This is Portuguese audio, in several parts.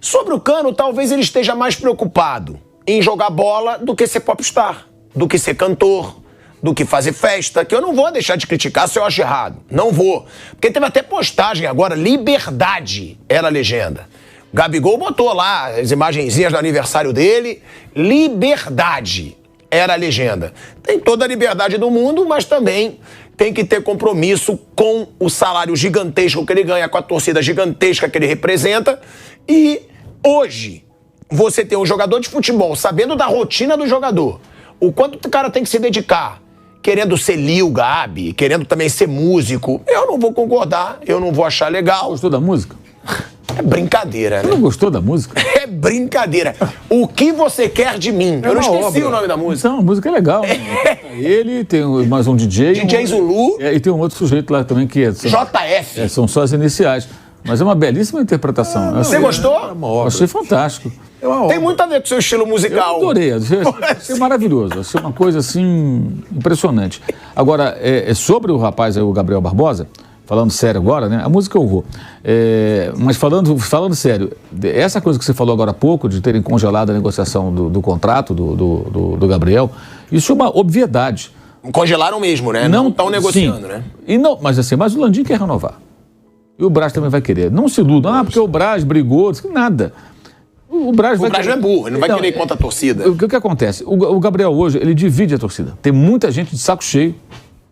Sobre o Cano, talvez ele esteja mais preocupado em jogar bola do que ser popstar, do que ser cantor, do que fazer festa, que eu não vou deixar de criticar se eu acho errado. Não vou. Porque teve até postagem agora, liberdade era a legenda. Gabigol botou lá as imagenzinhas do aniversário dele, liberdade era a legenda. Tem toda a liberdade do mundo, mas também tem que ter compromisso com o salário gigantesco que ele ganha, com a torcida gigantesca que ele representa. E hoje, você tem um jogador de futebol, sabendo da rotina do jogador, o quanto o cara tem que se dedicar, querendo ser Lil Gabi, querendo também ser músico, eu não vou concordar, eu não vou achar legal. Gostou da música? É brincadeira, né? Você não gostou da música? É brincadeira. O que você quer de mim? Eu não esqueci o nome da música. Então, a música é legal. Né? Ele, tem mais um DJ. DJ Zulu. E tem um outro sujeito lá também que é... JF. São só as iniciais. Mas é uma belíssima interpretação. Você gostou? Achei fantástico. Tem muito a ver com o seu estilo musical. Eu adorei. Achei maravilhoso. Achei uma coisa, assim, impressionante. Agora, sobre o rapaz aí, o Gabriel Barbosa, falando sério agora, né? A música eu vou. Mas falando sério, essa coisa que você falou agora há pouco, de terem congelado a negociação do contrato do Gabriel, isso é uma obviedade. Congelaram mesmo, né? Não estão negociando, sim, né? Mas o Landim quer renovar. E o Braz também vai querer. Não se iludam. Porque o Braz brigou, nada. O Braz não é burro, ele não vai querer ir contra a torcida. O que acontece? O Gabriel hoje, ele divide a torcida. Tem muita gente de saco cheio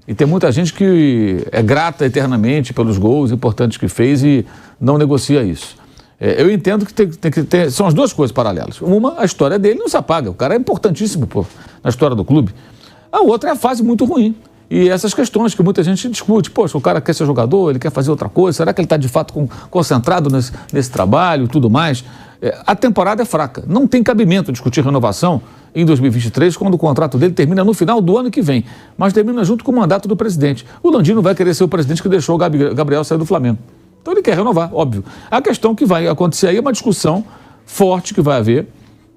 e tem muita gente que é grata eternamente pelos gols importantes que fez e não negocia isso. Eu entendo que tem que ter... São as duas coisas paralelas. Uma, a história dele não se apaga. O cara é importantíssimo na história do clube. A outra é a fase muito ruim. E essas questões que muita gente discute. Poxa, o cara quer ser jogador, ele quer fazer outra coisa. Será que ele está, de fato, concentrado nesse trabalho e tudo mais? A temporada é fraca. Não tem cabimento discutir renovação em 2023, quando o contrato dele termina no final do ano que vem. Mas termina junto com o mandato do presidente. O Landim não vai querer ser o presidente que deixou o Gabriel sair do Flamengo. Então ele quer renovar, óbvio. A questão que vai acontecer aí é uma discussão forte que vai haver,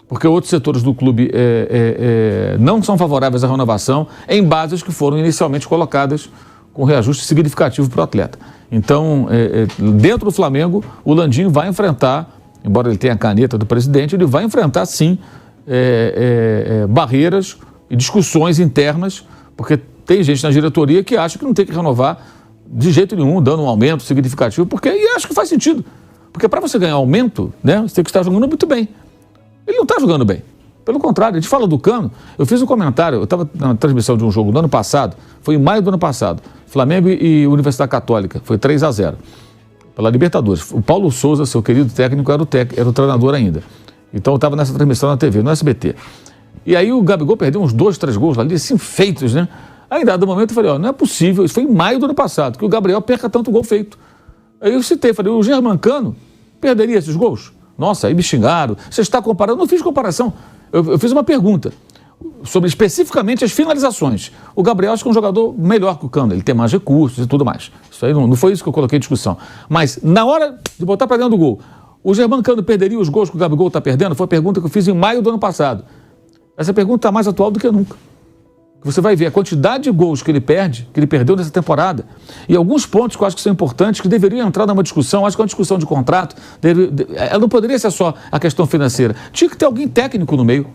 porque outros setores do clube não são favoráveis à renovação em bases que foram inicialmente colocadas com reajuste significativo para o atleta. Então, dentro do Flamengo, o Landim vai enfrentar, embora ele tenha a caneta do presidente, ele vai enfrentar, sim, barreiras e discussões internas, porque tem gente na diretoria que acha que não tem que renovar de jeito nenhum, dando um aumento significativo, e acho que faz sentido. Porque para você ganhar aumento, né, você tem que estar jogando muito bem. Ele não está jogando bem. Pelo contrário, a gente fala do Cano. Eu fiz um comentário, eu estava na transmissão de um jogo do ano passado, foi em maio do ano passado, Flamengo e Universidade Católica, foi 3-0, pela Libertadores. O Paulo Souza, seu querido técnico, era o treinador ainda. Então eu estava nessa transmissão na TV, no SBT. E aí o Gabigol perdeu uns 2, 3 gols ali, assim, feitos, né? Aí, em dado momento, eu falei, não é possível, isso foi em maio do ano passado, que o Gabriel perca tanto gol feito. Aí eu citei, falei, o Germancano perderia esses gols? Nossa, aí me xingaram. Você está comparando? Eu não fiz comparação. Eu fiz uma pergunta sobre especificamente as finalizações. O Gabriel acho que é um jogador melhor que o Cano. Ele tem mais recursos e tudo mais. Isso aí não foi isso que eu coloquei em discussão. Mas na hora de botar para dentro do gol, o Germancano perderia os gols que o Gabigol está perdendo? Foi a pergunta que eu fiz em maio do ano passado. Essa pergunta está mais atual do que nunca. Você vai ver a quantidade de gols que ele perdeu nessa temporada, e alguns pontos que eu acho que são importantes, que deveriam entrar numa discussão. Acho que uma discussão de contrato, ela não poderia ser só a questão financeira. Tinha que ter alguém técnico no meio.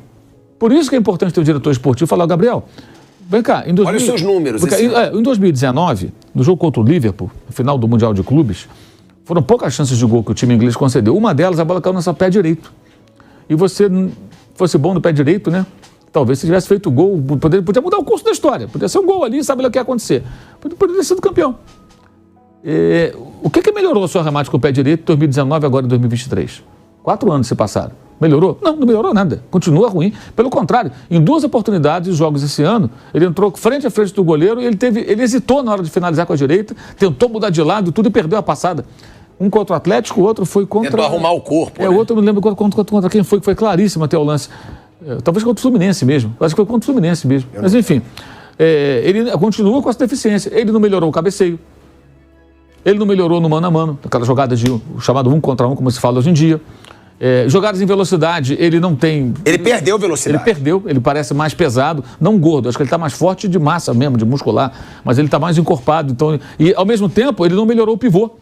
Por isso que é importante ter o diretor esportivo falar, Gabriel, vem cá. Olha os seus números. Em 2019, no jogo contra o Liverpool, no final do Mundial de Clubes, foram poucas chances de gol que o time inglês concedeu. Uma delas, a bola caiu no seu pé direito. E você fosse bom no pé direito, né? Talvez se tivesse feito gol, podia mudar o curso da história. Podia ser um gol ali, sabe lá o que ia acontecer. Poderia ter sido campeão. O que melhorou o seu arremate com o pé direito em 2019 e agora em 2023? 4 anos se passaram. Melhorou? Não melhorou nada. Continua ruim. Pelo contrário, em 2 oportunidades de jogos esse ano, ele entrou frente a frente do goleiro e ele hesitou na hora de finalizar com a direita, tentou mudar de lado e tudo e perdeu a passada. Um contra o Atlético, o outro foi contra... Tentou arrumar o corpo, né? O outro eu não lembro contra quem foi, que foi claríssimo até o lance. Talvez contra o Fluminense mesmo. Acho que foi contra o Fluminense mesmo. Mas enfim, ele continua com essa deficiência. Ele não melhorou o cabeceio. Ele não melhorou no mano a mano, aquela jogada de chamado 1 contra 1, como se fala hoje em dia. Jogadas em velocidade, ele não tem... Ele perdeu velocidade. Ele perdeu, ele parece mais pesado, não gordo. Acho que ele está mais forte de massa mesmo, de muscular. Mas ele está mais encorpado. Então, e ao mesmo tempo, ele não melhorou o pivô.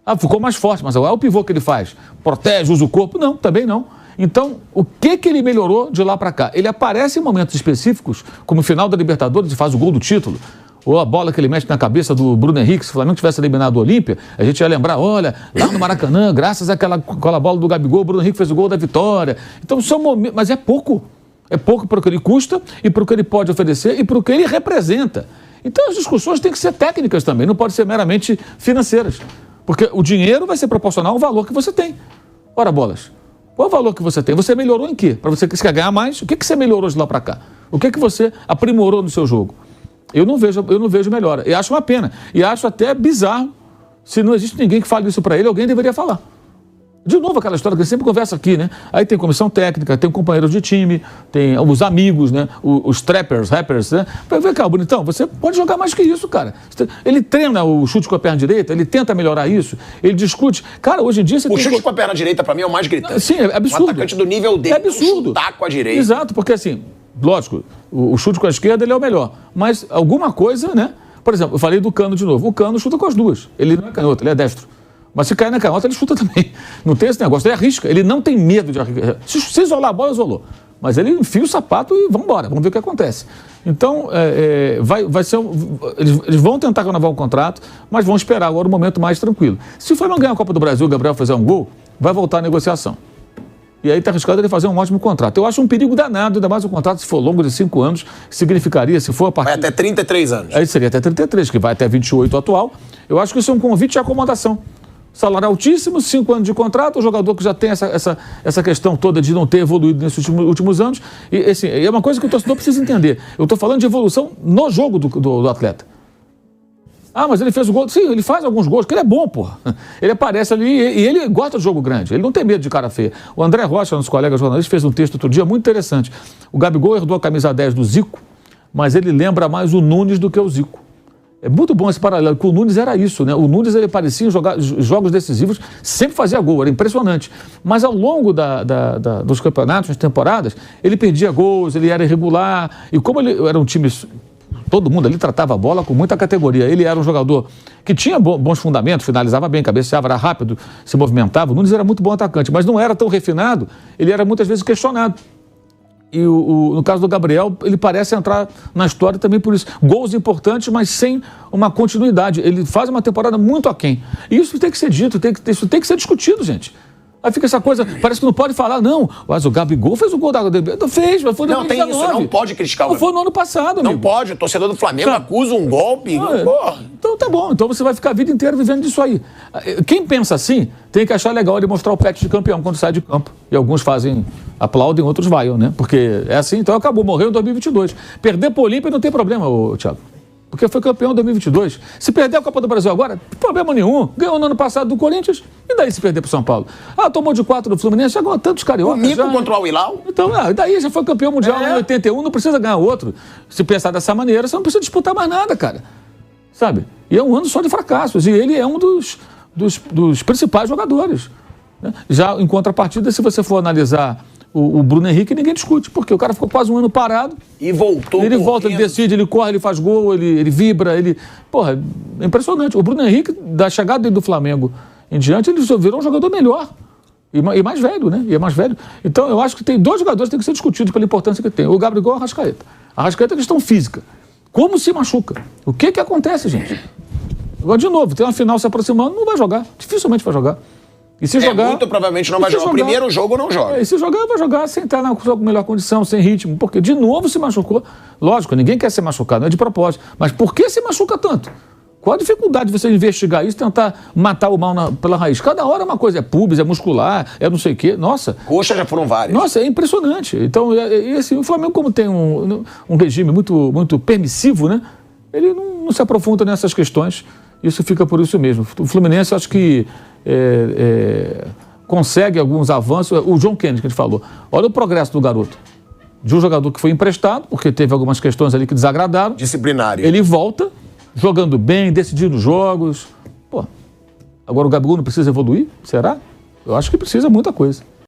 Ah, ficou mais forte, mas agora é o pivô que ele faz. Protege, usa o corpo? Não, também não. Então, o que ele melhorou de lá para cá? Ele aparece em momentos específicos, como o final da Libertadores e faz o gol do título, ou a bola que ele mete na cabeça do Bruno Henrique. Se o Flamengo tivesse eliminado o Olímpia, a gente ia lembrar, olha, lá no Maracanã, graças àquela bola do Gabigol, o Bruno Henrique fez o gol da vitória. Então, são momentos, mas é pouco. É pouco para o que ele custa e para o que ele pode oferecer e para o que ele representa. Então, as discussões têm que ser técnicas também, não podem ser meramente financeiras. Porque o dinheiro vai ser proporcional ao valor que você tem. Ora, bolas, qual é o valor que você tem? Você melhorou em quê? Para você que quer ganhar mais, o que você melhorou de lá para cá? O que você aprimorou no seu jogo? Eu não vejo melhora. E acho uma pena. E acho até bizarro. Se não existe ninguém que fale isso para ele, alguém deveria falar. De novo, aquela história que a gente sempre conversa aqui, né? Aí tem comissão técnica, tem companheiros de time, tem os amigos, né? Os rappers, né? Vem cá, bonitão, você pode jogar mais que isso, cara. Ele treina o chute com a perna direita, ele tenta melhorar isso, ele discute. Cara, hoje em dia você O chute com a perna direita, pra mim, é o mais gritante. Sim, é absurdo. Um atacante do nível dele. É absurdo. Chutar com a direita. Exato, porque assim, lógico, o chute com a esquerda ele é o melhor. Mas alguma coisa, né? Por exemplo, eu falei do Cano de novo. O Cano chuta com as duas. Ele não é canhoto, ele é destro. Mas se cair na canhota, ele chuta também. Não tem esse negócio, ele arrisca. Ele não tem medo de arriscar. Se isolar a bola, isolou. Mas ele enfia o sapato e vamos embora, vamos ver o que acontece. Então, vai ser eles vão tentar renovar o contrato, mas vão esperar agora um momento mais tranquilo. Se o Flamengo ganhar a Copa do Brasil e o Gabriel fizer um gol, vai voltar a negociação. E aí está arriscado ele fazer um ótimo contrato. Eu acho um perigo danado, ainda mais um contrato se for longo de 5 anos, significaria, se for a partir... Vai até 33 anos. Aí seria até 33, que vai até 28 atual. Eu acho que isso é um convite de acomodação. Salário altíssimo, 5 anos de contrato, o jogador que já tem essa questão toda de não ter evoluído nesses últimos anos. E assim, é uma coisa que o torcedor precisa entender. Eu estou falando de evolução no jogo do atleta. Ah, mas ele fez o gol. Sim, ele faz alguns gols, porque ele é bom, porra. Ele aparece ali e ele gosta de jogo grande. Ele não tem medo de cara feia. O André Rocha, nosso colega jornalista, fez um texto outro dia muito interessante. O Gabigol herdou a camisa 10 do Zico, mas ele lembra mais o Nunes do que o Zico. É muito bom esse paralelo, porque o Nunes era isso, né? O Nunes, ele parecia em jogos decisivos, sempre fazia gol, era impressionante. Mas ao longo dos campeonatos, das temporadas, ele perdia gols, ele era irregular. E como ele era um time... Todo mundo ali tratava a bola com muita categoria. Ele era um jogador que tinha bons fundamentos, finalizava bem, cabeceava, era rápido, se movimentava. O Nunes era muito bom atacante, mas não era tão refinado, ele era muitas vezes questionado. E no caso do Gabriel, ele parece entrar na história também por isso. Gols importantes, mas sem uma continuidade. Ele faz uma temporada muito aquém. E isso tem que ser dito, isso tem que ser discutido, gente. Aí fica essa coisa, parece que não pode falar, não. Mas o Gabigol fez o gol da... Não fez, mas foi no ano passado. Não tem isso, não pode criticar o... Não foi no ano passado, amigo. Não pode, o torcedor do Flamengo acusa um golpe. Então tá bom, então você vai ficar a vida inteira vivendo disso aí. Quem pensa assim, tem que achar legal ele mostrar o pet de campeão quando sai de campo. E alguns aplaudem, outros vaiam, né? Porque é assim, então acabou, morreu em 2022. Perder pro Olímpia não tem problema, Thiago. Porque foi campeão em 2022. Se perder a Copa do Brasil agora, não tem problema nenhum. Ganhou no ano passado do Corinthians, e daí se perder pro São Paulo? Ah, tomou de 4 do Fluminense, já ganhou tantos cariocas. O Mico contra o Al-Hilal? Então, daí já foi campeão mundial em 81, não precisa ganhar outro. Se pensar dessa maneira, você não precisa disputar mais nada, cara. Sabe? E é um ano só de fracassos. E ele é um dos principais jogadores. Né? Já em contrapartida, se você for analisar o Bruno Henrique, ninguém discute, porque o cara ficou quase um ano parado. E voltou. Ele volta, ele decide, ele corre, ele faz gol, ele vibra, Porra, é impressionante. O Bruno Henrique, da chegada dele do Flamengo em diante, ele virou um jogador melhor. E mais velho, né? E é mais velho. Então, eu acho que tem 2 jogadores que têm que ser discutidos pela importância que tem. O Gabigol e o Arrascaeta. A Arrascaeta é questão física. Como se machuca? O que acontece, gente? Agora, de novo, tem uma final se aproximando, não vai jogar. Dificilmente vai jogar. E se jogar... Muito provavelmente não vai jogar. O primeiro jogo não joga. E se jogar, vai jogar sem estar na sua melhor condição, sem ritmo. Porque, de novo, se machucou. Lógico, ninguém quer ser machucado, não é de propósito. Mas por que se machuca tanto? Qual a dificuldade de você investigar isso, tentar matar o mal pela raiz? Cada hora é uma coisa, é pubis, é muscular, é não sei o quê. Nossa. Coxa já foram várias. Nossa, é impressionante. Então, assim, o Flamengo, como tem um regime muito, muito permissivo, né? Ele não se aprofunda nessas questões. Isso fica por isso mesmo. O Fluminense, acho que consegue alguns avanços. O John Kennedy, que a gente falou. Olha o progresso do garoto. De um jogador que foi emprestado, porque teve algumas questões ali que desagradaram. Disciplinário. Ele volta, jogando bem, decidindo jogos. Pô, agora o Gabigol não precisa evoluir? Será? Eu acho que precisa muita coisa.